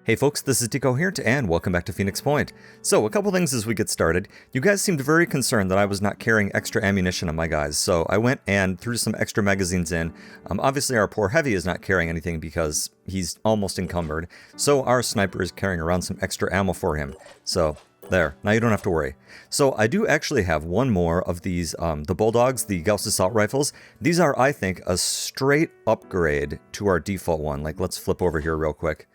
Hey folks, this is Decoherent, and welcome back to Phoenix Point. So, a couple things as we get started. You guys seemed very concerned that I was not carrying extra ammunition on my guys, so I went and threw some extra magazines in. Obviously our poor Heavy is not carrying anything because he's almost encumbered, so our Sniper is carrying around some extra ammo for him. So, there. Now you don't have to worry. So, I do actually have one more of these, the Bulldogs, the Gauss Assault Rifles. These are, I think, a straight upgrade to our default one. Like, let's flip over here real quick.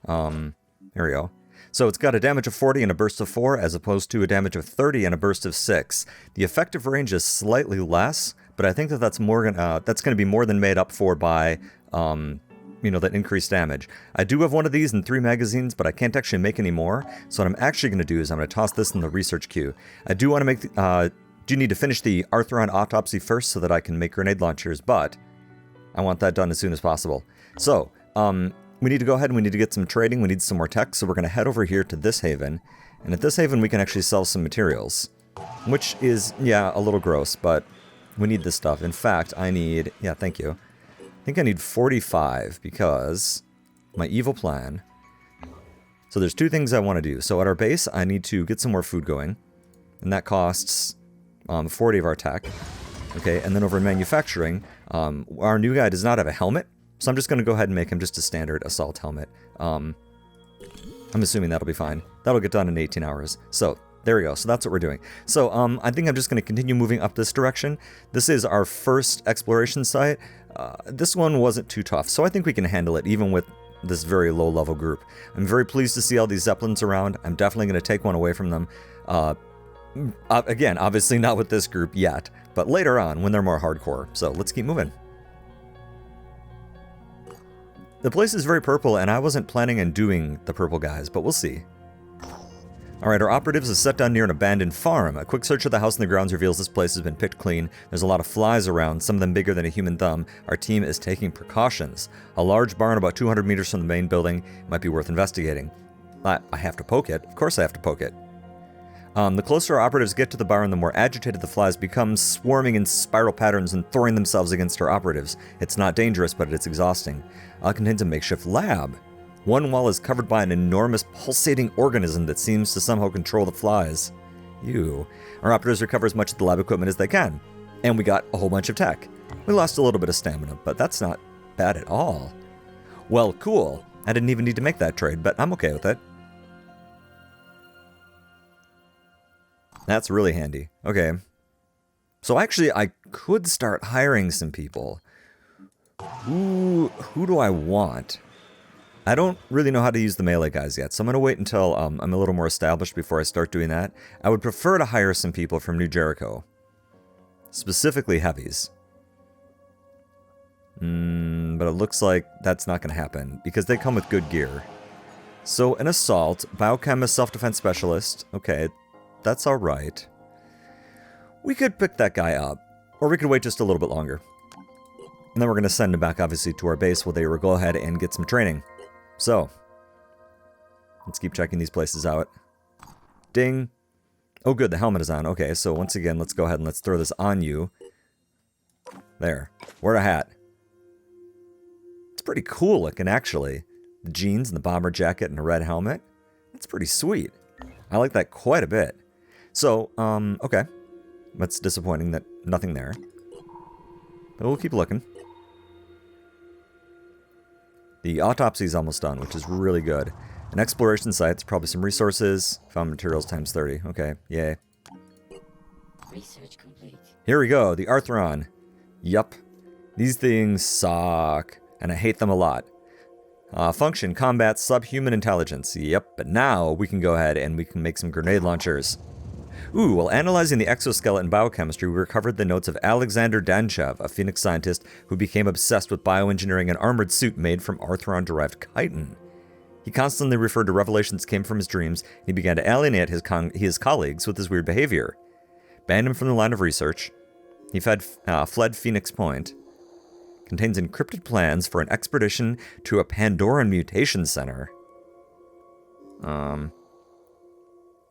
There we go. So it's got a damage of 40 and a burst of 4, as opposed to a damage of 30 and a burst of 6. The effective range is slightly less, but I think that that's going to be more than made up for by, that increased damage. I do have one of these in 3 magazines, but I can't actually make any more. So what I'm actually going to do is I'm going to toss this in the research queue. I do want to make, do need to finish the Arthron autopsy first so that I can make grenade launchers, but I want that done as soon as possible. So, we need to go ahead and we need to get some trading. We need some more tech, so we're going to head over here to this haven. And at this haven, we can actually sell some materials. Which is, yeah, a little gross, but we need this stuff. In fact, I need, yeah, thank you. I think I need 45 because my evil plan. So there's 2 things I want to do. So at our base, I need to get some more food going. And that costs 40 of our tech. Okay, and then over in manufacturing, our new guy does not have a helmet. So I'm just going to go ahead and make him just a standard assault helmet. I'm assuming that'll be fine. That'll get done in 18 hours. So, there we go. So that's what we're doing. So, I think I'm just going to continue moving up this direction. This is our first exploration site. This one wasn't too tough, so I think we can handle it, even with this very low-level group. I'm very pleased to see all these Zeppelins around. I'm definitely going to take one away from them. Again, obviously not with this group yet, but later on, when they're more hardcore. So, let's keep moving. The place is very purple, and I wasn't planning on doing the purple guys, but we'll see. Alright, our operatives is set down near an abandoned farm. A quick search of the house and the grounds reveals this place has been picked clean. There's a lot of flies around, some of them bigger than a human thumb. Our team is taking precautions. A large barn about 200 meters from the main building might be worth investigating. I have to poke it. Of course I have to poke it. The closer our operatives get to the barn, the more agitated the flies become, swarming in spiral patterns and throwing themselves against our operatives. It's not dangerous, but it's exhausting. It contains a makeshift lab. One wall is covered by an enormous pulsating organism that seems to somehow control the flies. Ew. Our operatives recover as much of the lab equipment as they can. And we got a whole bunch of tech. We lost a little bit of stamina, but that's not bad at all. Well, cool. I didn't even need to make that trade, but I'm okay with it. That's really handy. Okay. So actually, I could start hiring some people. Who do I want? I don't really know how to use the melee guys yet, so I'm going to wait until I'm a little more established before I start doing that. I would prefer to hire some people from New Jericho. Specifically heavies. But it looks like that's not going to happen, because they come with good gear. So, an assault, biochemist, self-defense specialist. Okay, that's alright. We could pick that guy up, or we could wait just a little bit longer. And then we're going to send him back, obviously, to our base where they will go ahead and get some training. So, let's keep checking these places out. Ding. Oh, good, the helmet is on. Okay, so once again, let's go ahead and let's throw this on you. There. Wear a hat. It's pretty cool looking, actually. The jeans and the bomber jacket and a red helmet. That's pretty sweet. I like that quite a bit. So, okay. That's disappointing that nothing there. But we'll keep looking. The autopsy is almost done, which is really good. An exploration site, probably some resources. Found materials times 30. Okay, yay. Research complete. Here we go, the Arthron. Yup. These things suck, and I hate them a lot. Function, combat, subhuman intelligence. Yep, but now we can go ahead and we can make some grenade launchers. Ooh, while analyzing the exoskeleton biochemistry, we recovered the notes of Alexander Danchev, a Phoenix scientist who became obsessed with bioengineering an armored suit made from Arthron-derived chitin. He constantly referred to revelations that came from his dreams, and he began to alienate his colleagues with his weird behavior. Banned him from the line of research. He fled Phoenix Point. Contains encrypted plans for an expedition to a Pandoran mutation center.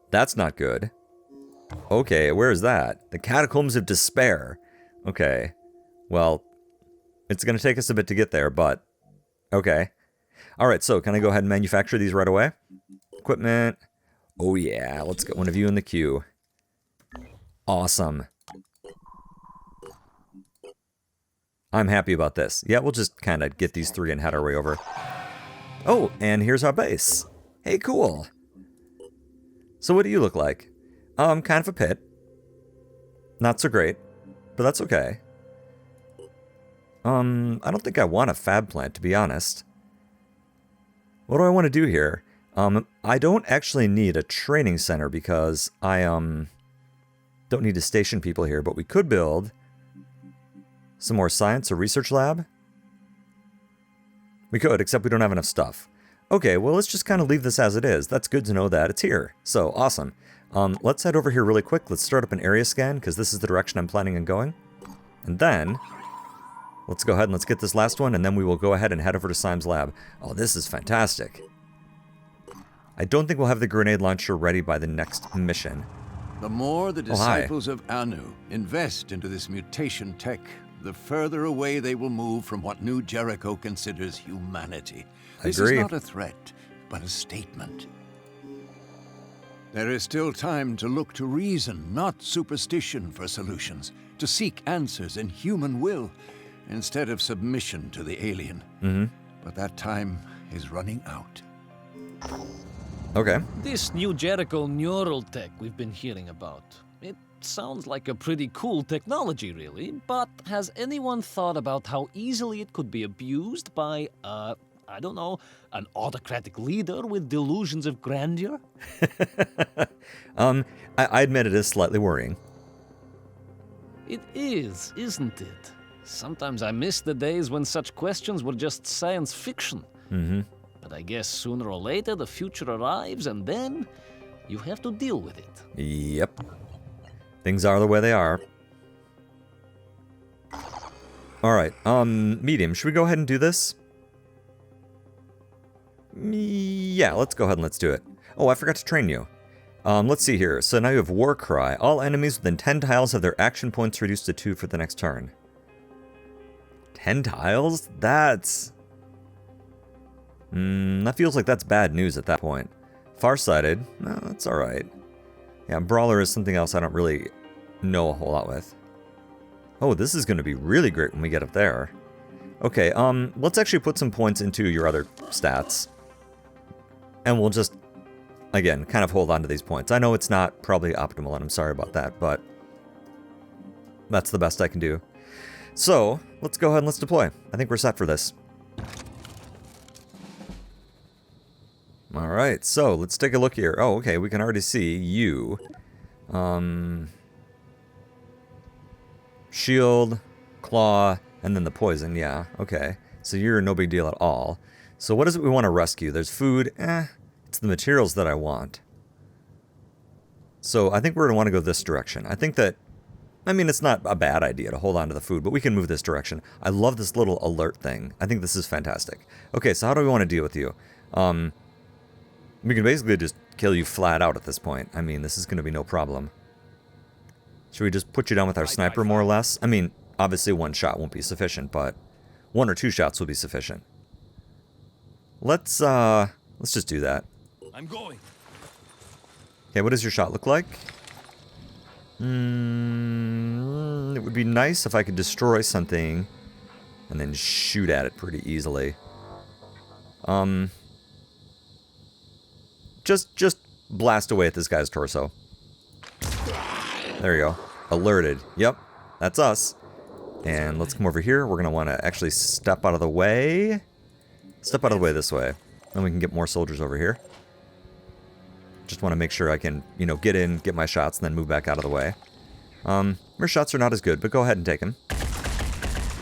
That's not good. Okay, where is that? The Catacombs of Despair. Okay. Well, it's going to take us a bit to get there, but... Okay. All right, so can I go ahead and manufacture these right away? Equipment. Oh, yeah. Let's get one of you in the queue. Awesome. I'm happy about this. Yeah, we'll just kind of get these 3 and head our way over. Oh, and here's our base. Hey, cool. So what do you look like? Kind of a pit. Not so great, but that's okay. I don't think I want a fab plant, to be honest. What do I want to do here? I don't actually need a training center because I, don't need to station people here, but we could build some more science or research lab. We could, except we don't have enough stuff. Okay, well, let's just kind of leave this as it is. That's good to know that it's here. So, awesome. Let's head over here really quick. Let's start up an area scan, because this is the direction I'm planning on going. And then, let's go ahead and let's get this last one, and then we will go ahead and head over to Syme's lab. Oh, this is fantastic. I don't think we'll have the grenade launcher ready by the next mission. The more the disciples of Anu invest into this mutation tech, the further away they will move from what New Jericho considers humanity. This is not a threat, but a statement. There is still time to look to reason, not superstition, for solutions, to seek answers in human will, instead of submission to the alien. But that time is running out. Okay. This New Jericho neural tech we've been hearing about. It sounds like a pretty cool technology, really, but has anyone thought about how easily it could be abused by, I don't know, an autocratic leader with delusions of grandeur? I admit it is slightly worrying. It is, isn't it? Sometimes I miss the days when such questions were just science fiction. But I guess sooner or later the future arrives, and then you have to deal with it. Yep. Things are the way they are. Alright, medium. Should we go ahead and do this? Yeah, let's go ahead and let's do it. Oh, I forgot to train you. Let's see here. So now you have War Cry. All enemies within 10 tiles have their action points reduced to 2 for the next turn. 10 tiles? That's... that feels like that's bad news at that point. Farsighted? No, that's alright. Yeah, Brawler is something else I don't really know a whole lot with. Oh, this is going to be really great when we get up there. Okay, let's actually put some points into your other stats. And we'll just, again, kind of hold on to these points. I know it's not probably optimal, and I'm sorry about that, but that's the best I can do. So, let's go ahead and let's deploy. I think we're set for this. Alright, so let's take a look here. Oh, okay, we can already see you. Shield, claw, and then the poison, yeah, okay. So you're no big deal at all. So what is it we want to rescue? There's food, it's the materials that I want. So I think we're going to want to go this direction. I think that, I mean, it's not a bad idea to hold on to the food, but we can move this direction. I love this little alert thing. I think this is fantastic. Okay, so how do we want to deal with you? We can basically just kill you flat out at this point. I mean, this is going to be no problem. Should we just put you down with our sniper, more or less? I mean, obviously one shot won't be sufficient, but 1 or 2 shots will be sufficient. Let's just do that. I'm going. Okay, what does your shot look like? It would be nice if I could destroy something and then shoot at it pretty easily. Just blast away at this guy's torso. There you go. Alerted. Yep, that's us. And let's come over here. We're going to want to actually step out of the way. Step out of the way this way. Then we can get more soldiers over here. Just want to make sure I can, you know, get in, get my shots, and then move back out of the way. Your shots are not as good, but go ahead and take them.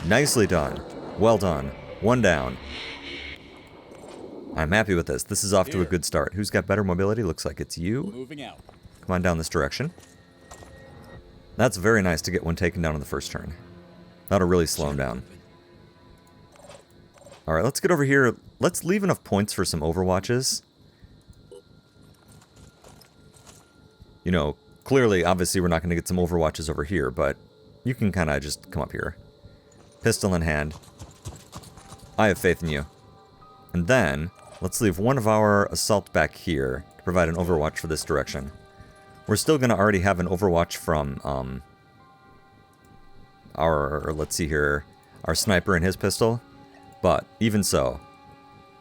Nicely done. Well done. 1 down. I'm happy with this. This is off to a good start. Who's got better mobility? Looks like it's you. Moving out. Come on down this direction. That's very nice to get one taken down on the first turn. That'll really slow him down. Alright, let's get over here. Let's leave enough points for some overwatches. You know, clearly, obviously, we're not going to get some overwatches over here, but you can kind of just come up here. Pistol in hand. I have faith in you. And then, let's leave one of our assault back here to provide an overwatch for this direction. We're still going to already have an overwatch from let's see here, our sniper and his pistol. But even so,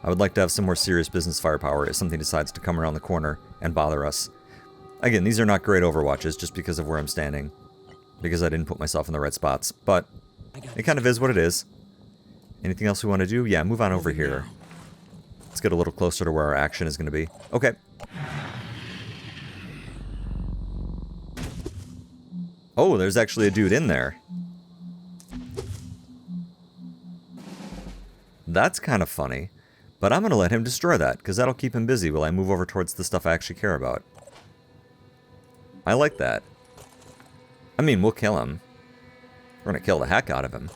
I would like to have some more serious business firepower if something decides to come around the corner and bother us. Again, these are not great overwatches just because of where I'm standing. Because I didn't put myself in the right spots. But it kind of is what it is. Anything else we want to do? Yeah, move on over here. Let's get a little closer to where our action is going to be. Okay. Oh, there's actually a dude in there. That's kind of funny. But I'm going to let him destroy that, because that'll keep him busy while I move over towards the stuff I actually care about. I like that. I mean, we'll kill him. We're going to kill the heck out of him.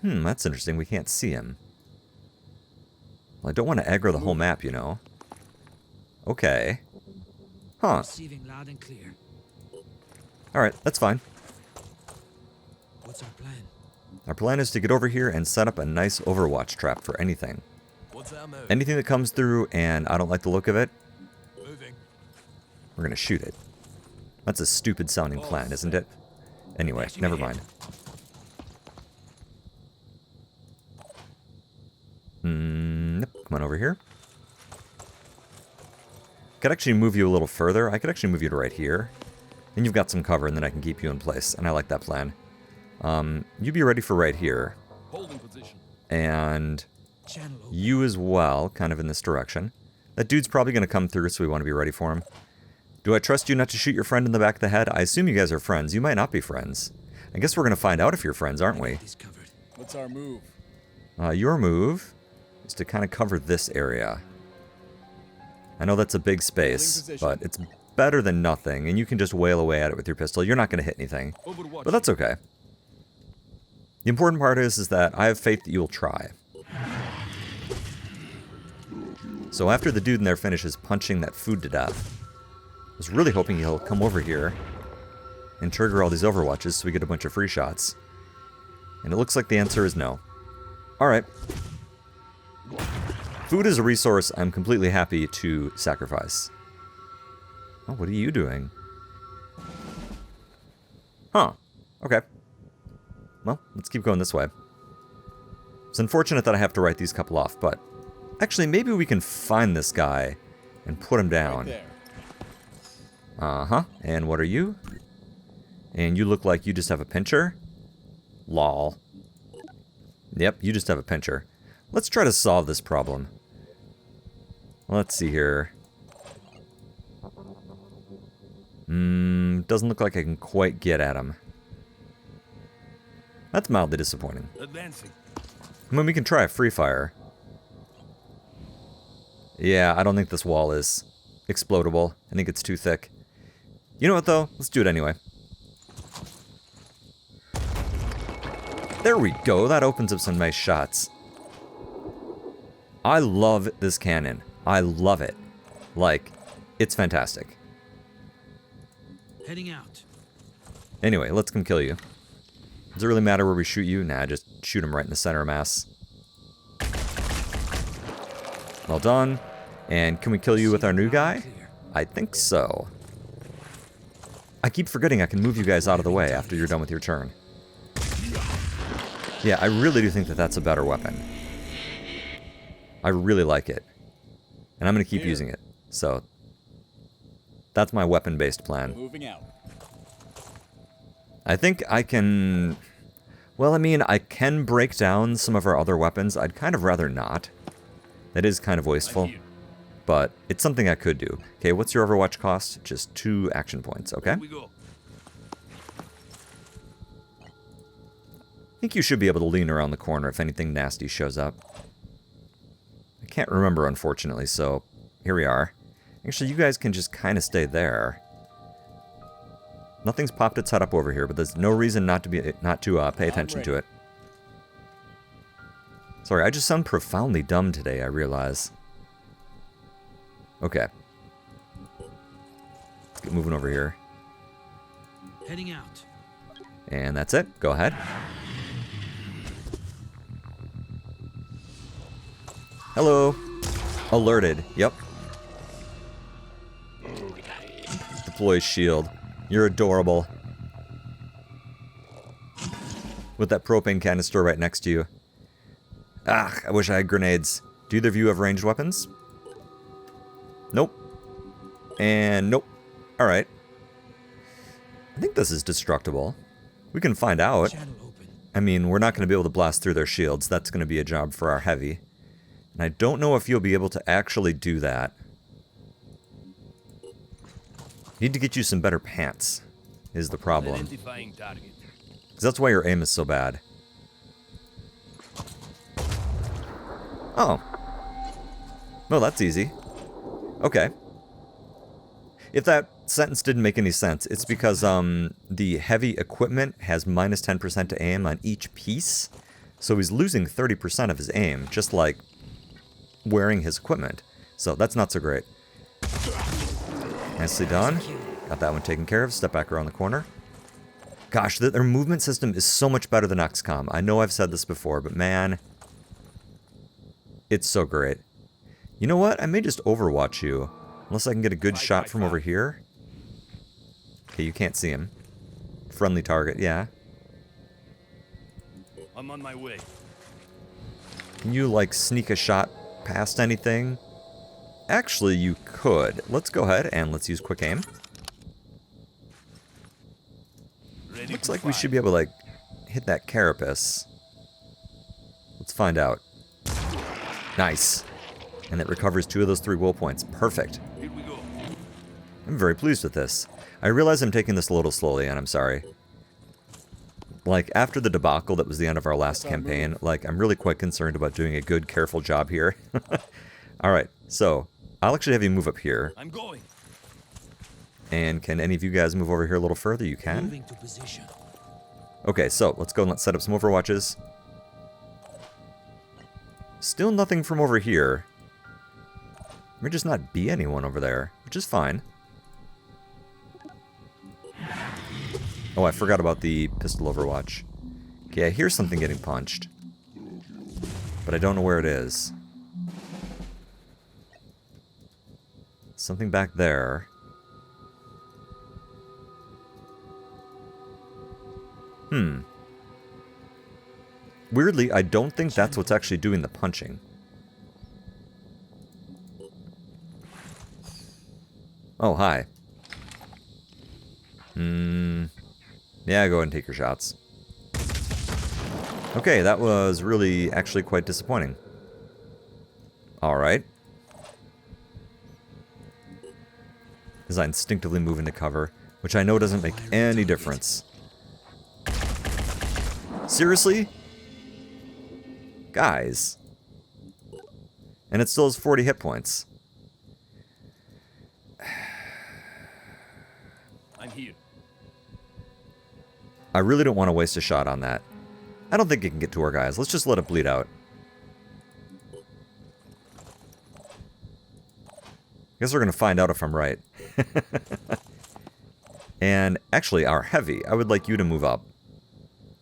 That's interesting. We can't see him. Well, I don't want to aggro the whole map, you know. Okay. Huh. Receiving loud and clear. Alright, that's fine. What's our plan? Our plan is to get over here and set up a nice overwatch trap for anything. Anything that comes through and I don't like the look of it, we're going to shoot it. That's a stupid sounding plan, isn't it? Anyway, never mind. Yep, come on over here. Could actually move you a little further. I could actually move you to right here. Then you've got some cover and then I can keep you in place. And I like that plan. You be ready for right here. Holding position. And you as well, kind of in this direction. That dude's probably going to come through, so we want to be ready for him. Do I trust you not to shoot your friend in the back of the head? I assume you guys are friends. You might not be friends. I guess we're going to find out if you're friends, aren't we? What's our move? Your move is to kind of cover this area. I know that's a big space, but it's better than nothing, and you can just wail away at it with your pistol. You're not going to hit anything, but that's okay. The important part is that I have faith that you will try. So after the dude in there finishes punching that food to death, I was really hoping he'll come over here and trigger all these overwatches so we get a bunch of free shots. And it looks like the answer is no. Alright. Food is a resource I'm completely happy to sacrifice. Oh, what are you doing? Huh. Okay. Well, let's keep going this way. It's unfortunate that I have to write these couple off, but actually, maybe we can find this guy and put him down. Right there. Uh-huh. And what are you? And you look like you just have a pincher? Lol. Yep, you just have a pincher. Let's try to solve this problem. Let's see here. Doesn't look like I can quite get at him. That's mildly disappointing. Advancing. I mean, we can try a free fire. Yeah, I don't think this wall is explodable. I think it's too thick. You know what, though? Let's do it anyway. There we go. That opens up some nice shots. I love this cannon. I love it. Like, it's fantastic. Heading out. Anyway, let's come kill you. Does it really matter where we shoot you? Nah, just shoot him right in the center of mass. Well done. And can we kill you with our new guy? I think so. I keep forgetting I can move you guys out of the way after you're done with your turn. Yeah, I really do think that that's a better weapon. I really like it. And I'm going to keep using it. So, that's my weapon-based plan. Moving out. I think I can... Well, I mean, I can break down some of our other weapons. I'd kind of rather not. That is kind of wasteful. But it's something I could do. Okay, what's your Overwatch cost? Just 2 action points, okay? Here we go. I think you should be able to lean around the corner if anything nasty shows up. I can't remember, unfortunately, so here we are. Actually, you guys can just kind of stay there. Nothing's popped its head up over here, but there's no reason not to pay attention to it. Sorry, I just sound profoundly dumb today, I realize. Okay. Let's get moving over here. Heading out. And that's it. Go ahead. Hello. Alerted. Yep. Deploy shield. You're adorable. With that propane canister right next to you. Ah, I wish I had grenades. Do either of you have ranged weapons? Nope. And nope. Alright. I think this is destructible. We can find out. I mean, we're not going to be able to blast through their shields. That's going to be a job for our heavy. And I don't know if you'll be able to actually do that. Need to get you some better pants, is the problem. Because that's why your aim is so bad. Oh. No, that's easy. Okay. If that sentence didn't make any sense, it's because the heavy equipment has minus 10% to aim on each piece. So he's losing 30% of his aim, just like wearing his equipment. So that's not so great. Nicely done. Got that one taken care of. Step back around the corner. Gosh, their movement system is so much better than XCOM. I know I've said this before, but man, it's so great. You know what? I may just overwatch you. Unless I can get a good shot from over here. Okay, you can't see him. Friendly target, yeah. I'm on my way. Can you, like, sneak a shot past anything? Actually, you could. Let's go ahead and let's use quick aim. Looks like we should be able to, like, hit that carapace. Let's find out. Nice. And it recovers 2 of those 3 will points. Perfect. Here we go. I'm very pleased with this. I realize I'm taking this a little slowly, and I'm sorry. Like, after the debacle that was the end of our last campaign, like, I'm really quite concerned about doing a good, careful job here. Alright, so, I'll actually have you move up here. I'm going. And can any of you guys move over here a little further? You can? Moving to position. Okay, so, let's go and let's set up some overwatches. Still nothing from over here. There may just not be anyone over there, which is fine. Oh, I forgot about the pistol overwatch. Okay, I hear something getting punched. But I don't know where it is. Something back there. Weirdly, I don't think that's what's actually doing the punching. Oh, hi. Yeah, go ahead and take your shots. Okay, that was really actually quite disappointing. Alright. As I instinctively move into cover, which I know doesn't make any difference. Seriously? Guys. And it still has 40 hit points. I'm here. I really don't want to waste a shot on that. I don't think it can get to our guys. Let's just let it bleed out. Guess we're going to find out if I'm right. And actually, our heavy, I would like you to move up.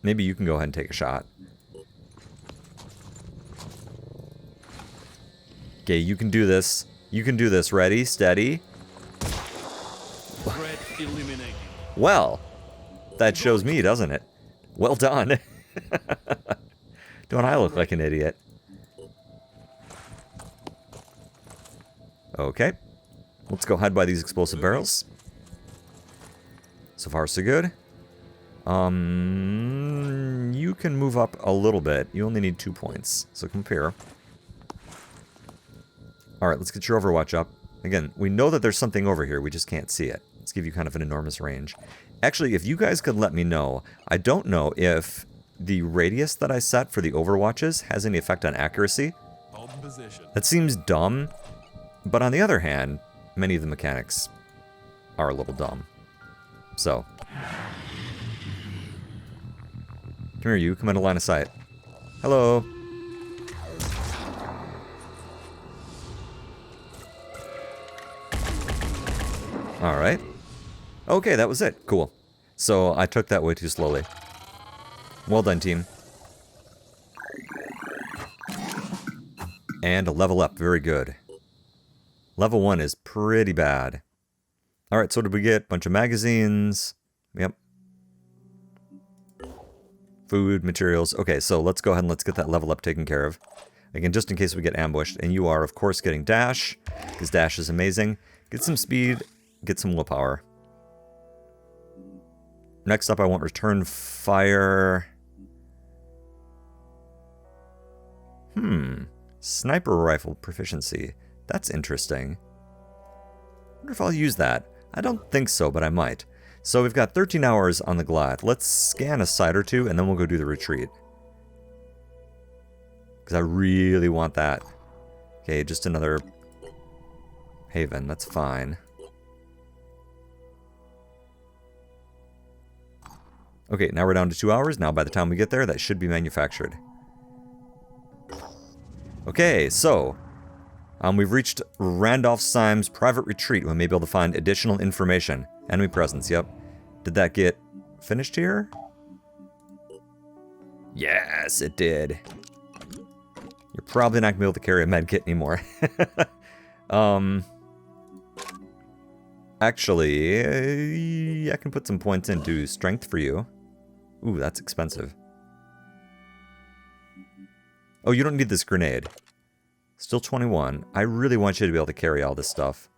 Maybe you can go ahead and take a shot. Okay, you can do this. You can do this. Ready? Steady? Threat eliminated. Well, that shows me, doesn't it? Well done. Don't I look like an idiot? Okay. Let's go hide by these explosive barrels. So far, so good. You can move up a little bit. You only need 2 points. So come up here. Alright, let's get your overwatch up. Again, we know that there's something over here. We just can't see it. Let's give you kind of an enormous range. Actually, if you guys could let me know, I don't know if the radius that I set for the overwatches has any effect on accuracy. Hold in position. That seems dumb, but on the other hand, many of the mechanics are a little dumb. So. Come here, you. Come into line of sight. Hello. Alright. Okay, that was it. Cool. So, I took that way too slowly. Well done, team. And a level up. Very good. Level 1 is pretty bad. Alright, so what did we get? Bunch of magazines. Yep. Food, materials. Okay, so let's go ahead and let's get that level up taken care of. Again, just in case we get ambushed. And you are, of course, getting dash. Because dash is amazing. Get some speed. Get some willpower. Next up, I want return fire. Sniper rifle proficiency. That's interesting. I wonder if I'll use that. I don't think so, but I might. So we've got 13 hours on the glide. Let's scan a site or two, and then we'll go do the retreat. Because I really want that. Okay, just another haven. That's fine. Okay, now we're down to 2 hours. Now by the time we get there, that should be manufactured. Okay, so we've reached Randolph Syme's private retreat. We may be able to find additional information. Enemy presence, yep. Did that get finished here? Yes, it did. You're probably not going to be able to carry a medkit anymore. Actually, I can put some points into strength for you. Ooh, that's expensive. Oh, you don't need this grenade. Still 21. I really want you to be able to carry all this stuff.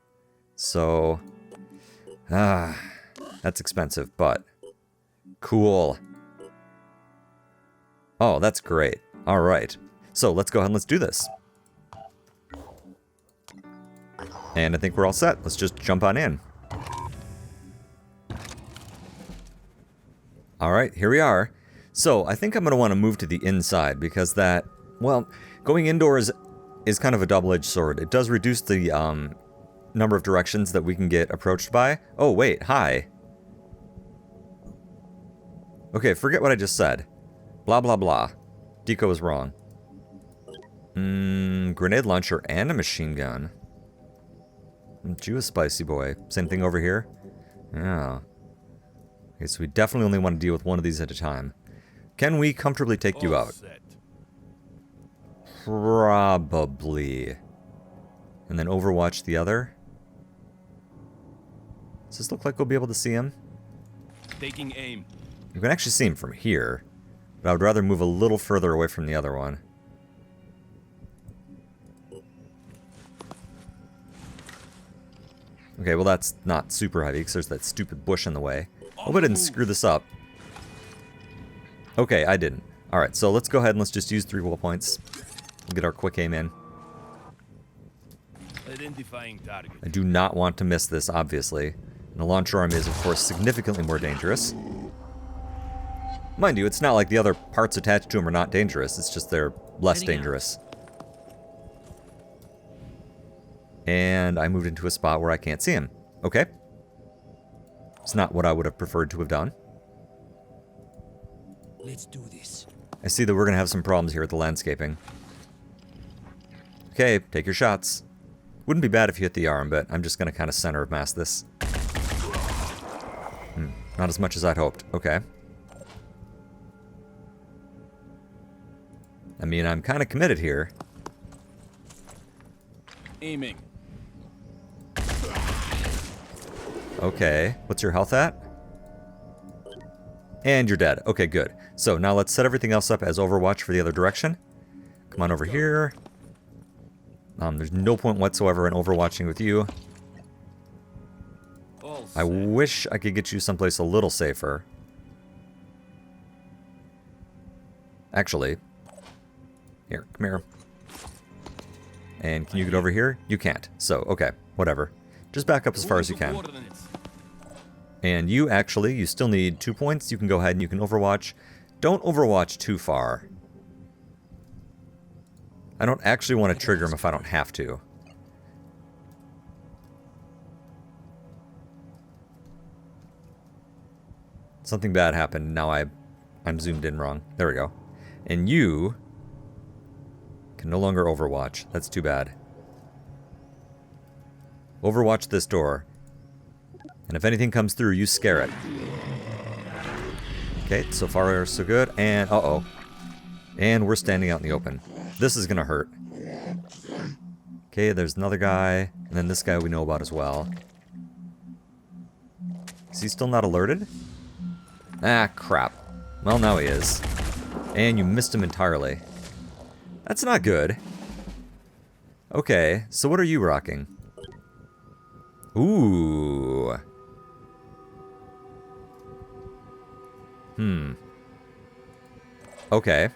So, that's expensive, but cool. Oh, that's great. All right. So let's go ahead and let's do this. And I think we're all set. Let's just jump on in. All right, here we are. So I think I'm going to want to move to the inside because that, well, going indoors is kind of a double-edged sword. It does reduce the number of directions that we can get approached by. Oh, wait, hi. Okay, forget what I just said. Blah, blah, blah. Deco was wrong. Grenade launcher and a machine gun. You a spicy boy. Same thing over here? Yeah. Okay, so we definitely only want to deal with one of these at a time. Can we comfortably take you out? Probably. And then overwatch the other? Does this look like we'll be able to see him? Taking aim. You can actually see him from here, but I would rather move a little further away from the other one. Okay, well that's not super heavy because there's that stupid bush in the way. Hope I didn't screw this up. Okay, I didn't. Alright, so let's go ahead and let's just use 3 will points. We'll get our quick aim in. Identifying target. I do not want to miss this, obviously. And the launcher arm is, of course, significantly more dangerous. Mind you, it's not like the other parts attached to them are not dangerous. It's just they're less dangerous. And I moved into a spot where I can't see him. Okay. It's not what I would have preferred to have done. Let's do this. I see that we're going to have some problems here with the landscaping. Okay, take your shots. Wouldn't be bad if you hit the arm, but I'm just going to kind of center of mass this. Not as much as I'd hoped. Okay. I mean, I'm kind of committed here. Aiming. Okay, what's your health at? And you're dead. Okay, good. So now let's set everything else up as Overwatch for the other direction. Come on over here. There's no point whatsoever in overwatching with you. I wish I could get you someplace a little safer. Actually, here, come here. And can you get over here? You can't. So, okay, whatever. Just back up as far as you can. And you actually, you still need 2 points. You can go ahead and you can overwatch. Don't overwatch too far. I don't actually want to trigger him if I don't have to. Something bad happened. Now I'm zoomed in wrong. There we go. And you can no longer overwatch. That's too bad. Overwatch this door. And if anything comes through, you scare it. Okay, so far so good. And, uh-oh. And we're standing out in the open. This is gonna hurt. Okay, there's another guy, and then this guy we know about as well. Is he still not alerted? Ah, crap. Well, now he is. And you missed him entirely. That's not good. Okay, so what are you rocking? Ooh. Okay.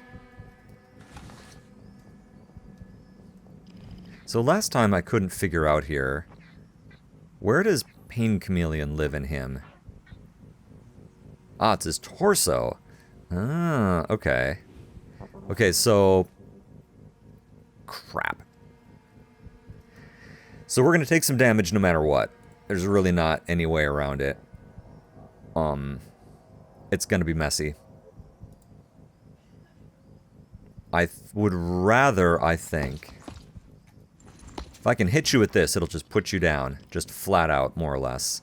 So last time I couldn't figure out here, where does Pain Chameleon live in him? Ah, it's his torso. Ah, okay. Okay, so... Crap. So we're going to take some damage no matter what. There's really not any way around it. It's going to be messy. I would rather, I think... If I can hit you with this, it'll just put you down. Just flat out, more or less.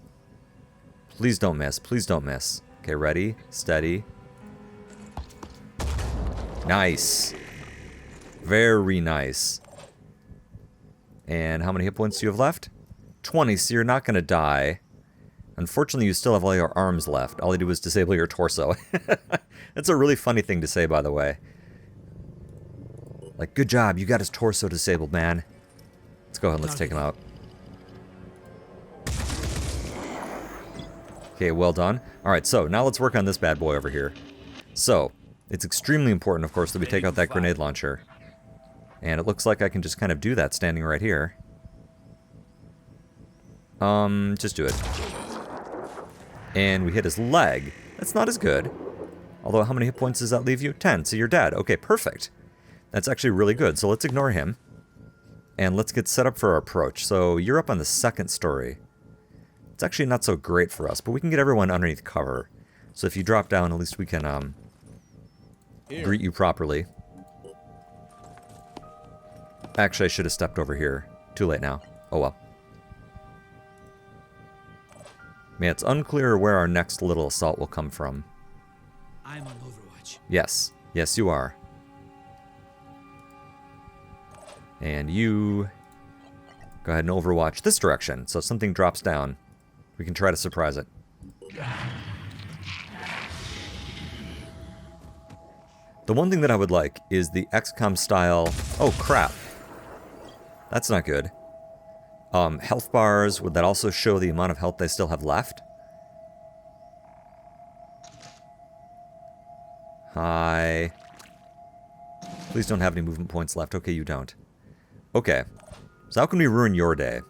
Please don't miss. Please don't miss. Okay, ready? Steady. Nice. Very nice. And how many hit points do you have left? 20, so you're not going to die. Unfortunately, you still have all your arms left. All you do is disable your torso. That's a really funny thing to say, by the way. Like, good job, you got his torso disabled, man. Let's go ahead and let's take him out. Okay, well done. Alright, so now let's work on this bad boy over here. So, it's extremely important, of course, that we take out that grenade launcher. And it looks like I can just kind of do that standing right here. Just do it. And we hit his leg. That's not as good. Although, how many hit points does that leave you? 10, so you're dead. Okay, perfect. That's actually really good, so let's ignore him. And let's get set up for our approach. So, you're up on the second story. It's actually not so great for us, but we can get everyone underneath cover. So if you drop down, at least we can, greet you properly. Actually, I should have stepped over here. Too late now. Oh well. Man, it's unclear where our next little assault will come from. I'm on Overwatch. Yes. Yes, you are. And you... Go ahead and overwatch this direction, so if something drops down, we can try to surprise it. The one thing that I would like is the XCOM style... Oh, crap. That's not good. Health bars, would that also show the amount of health they still have left? Hi. Please don't have any movement points left. Okay, you don't. Okay. So how can we ruin your day?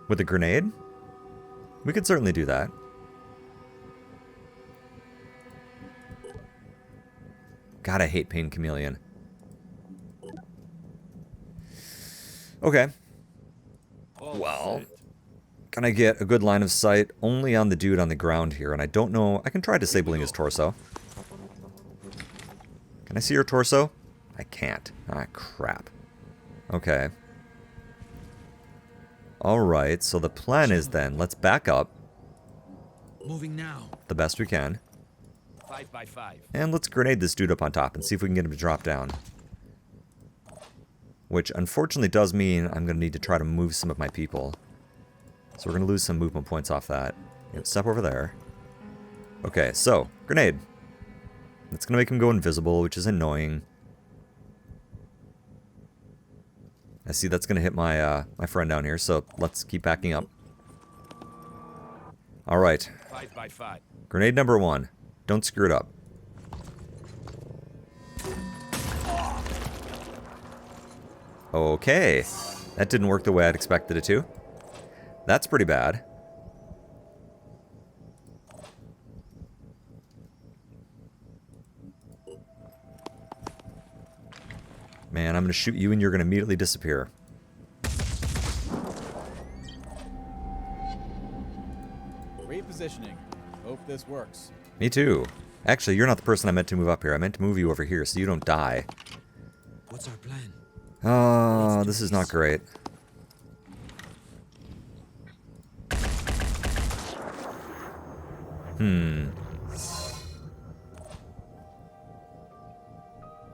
With a grenade? We could certainly do that. God, I hate Pain Chameleon. Okay. Well, can I get a good line of sight only on the dude on the ground here? And I don't know. I can try disabling his torso. Can I see your torso? I can't. Ah, crap. Okay. Alright, so the plan is then, let's back up. Moving now. The best we can. 5 by 5. And let's grenade this dude up on top and see if we can get him to drop down. Which unfortunately does mean I'm going to need to try to move some of my people. So we're going to lose some movement points off that. Yep, step over there. Okay, so, grenade. It's going to make him go invisible, which is annoying. I see that's going to hit my my friend down here, so let's keep backing up. Alright. 5 by 5. Grenade number 1. Don't screw it up. Okay. That didn't work the way I'd expected it to. That's pretty bad. Man, I'm going to shoot you and you're going to immediately disappear. Repositioning. Hope this works. Me too. Actually, you're not the person I meant to move up here. I meant to move you over here so you don't die. What's our plan? Oh, this is not great.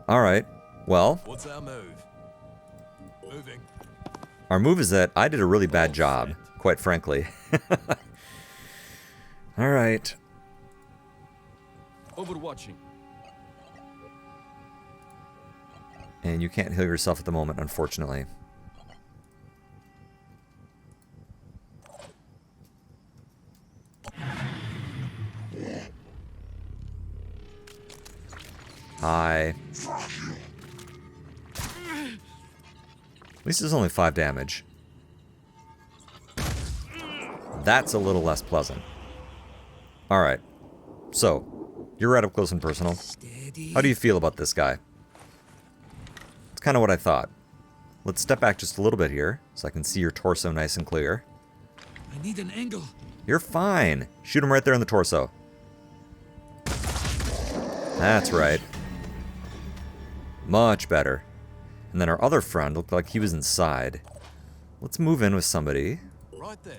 Alright. Well. What's our move? Moving. Our move is that I did a really bad job, quite frankly. Alright. Overwatching. And you can't heal yourself at the moment, unfortunately. Hi. At least it's only 5 damage. That's a little less pleasant. Alright. So, you're right up close and personal. How do you feel about this guy? It's kind of what I thought. Let's step back just a little bit here, so I can see your torso nice and clear. I need an angle. You're fine. Shoot him right there in the torso. That's right. Much better. And then our other friend looked like he was inside. Let's move in with somebody. Right there.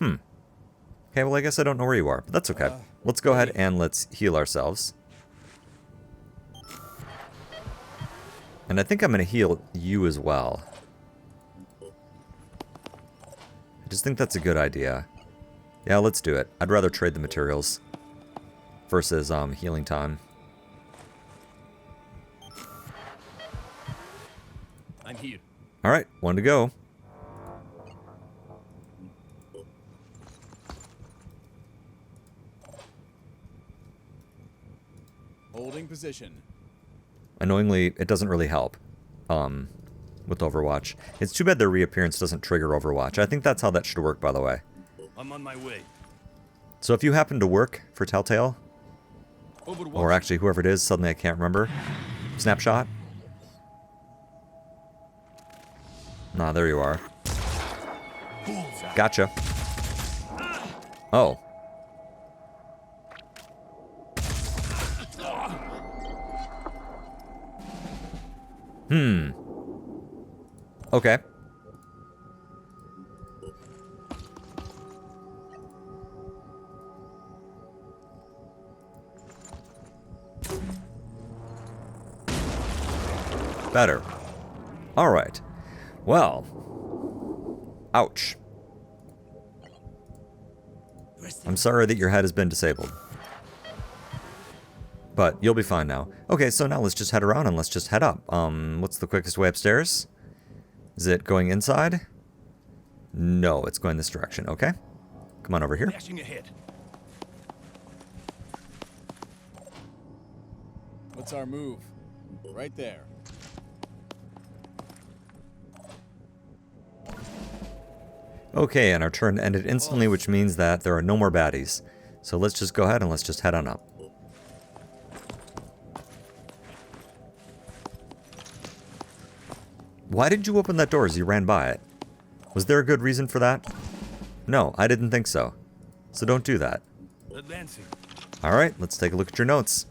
Okay, well I guess I don't know where you are, but that's okay. Let's go ahead and let's heal ourselves. And I think I'm going to heal you as well. I just think that's a good idea. Yeah, let's do it. I'd rather trade the materials versus healing time. I'm here. Alright, one to go. Holding position. Annoyingly, it doesn't really help with Overwatch. It's too bad their reappearance doesn't trigger Overwatch. I think that's how that should work, by the way. I'm on my way. So if you happen to work for Telltale, Overwatch. or actually whoever it is, suddenly I can't remember. Snapshot? Nah, there you are. Gotcha. Oh. Okay. Better. All right. Well. Ouch. I'm sorry that your head has been disabled. But you'll be fine now. Okay, so now let's just head around and let's just head up. What's the quickest way upstairs? Is it going inside? No, it's going this direction. Okay. Come on over here. Dashing ahead. What's our move? Right there. Okay, and our turn ended instantly, which means that there are no more baddies. So let's just go ahead and let's just head on up. Why did you open that door as you ran by it? Was there a good reason for that? No, I didn't think so. So don't do that. Advancing. Alright, let's take a look at your notes.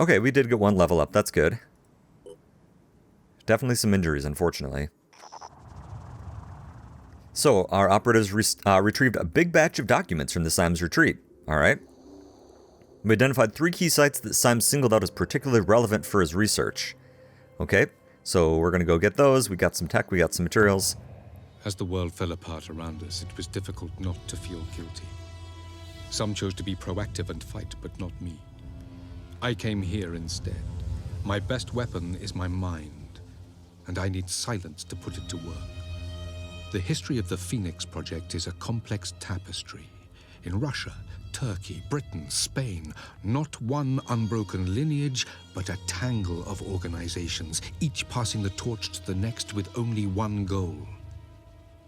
Okay, we did get one level up. That's good. Definitely some injuries, unfortunately. So, our operatives retrieved a big batch of documents from the Symes retreat. Alright. We identified 3 key sites that Symes singled out as particularly relevant for his research. Okay, so we're going to go get those. We got some tech, we got some materials. As the world fell apart around us, it was difficult not to feel guilty. Some chose to be proactive and fight, but not me. I came here instead. My best weapon is my mind, and I need silence to put it to work. The history of the Phoenix Project is a complex tapestry. In Russia, Turkey, Britain, Spain, not one unbroken lineage, but a tangle of organizations, each passing the torch to the next with only one goal: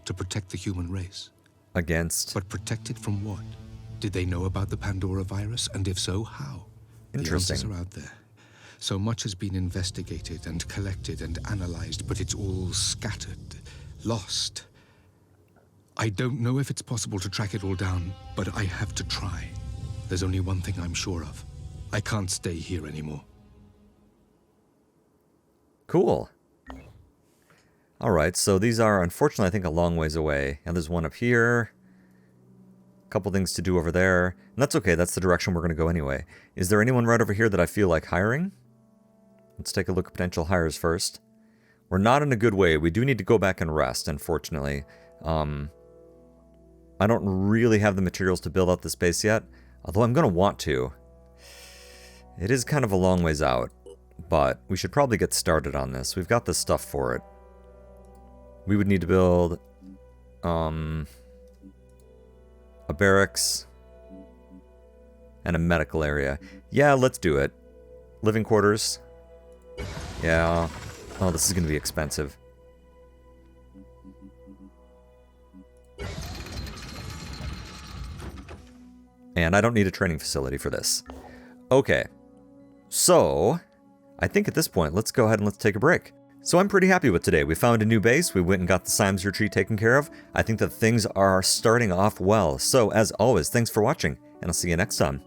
to protect the human race. Against? But protect it from what? Did they know about the Pandora virus, and if so, how? Interesting. The answers are out there. So much has been investigated and collected and analyzed, but it's all scattered, lost. I don't know if it's possible to track it all down, but I have to try. There's only one thing I'm sure of. I can't stay here anymore. Cool. Alright, so these are, unfortunately, I think a long ways away. And there's one up here. A couple things to do over there. And that's okay, that's the direction we're going to go anyway. Is there anyone right over here that I feel like hiring? Let's take a look at potential hires first. We're not in a good way. We do need to go back and rest, unfortunately. I don't really have the materials to build out this base yet, although I'm going to want to. It is kind of a long ways out, but we should probably get started on this. We've got the stuff for it. We would need to build a barracks and a medical area. Yeah, let's do it. Living quarters. Yeah. Oh, this is going to be expensive. And I don't need a training facility for this. Okay. So, I think at this point, let's go ahead and let's take a break. So I'm pretty happy with today. We found a new base. We went and got the Symes retreat taken care of. I think that things are starting off well. So, as always, thanks for watching, and I'll see you next time.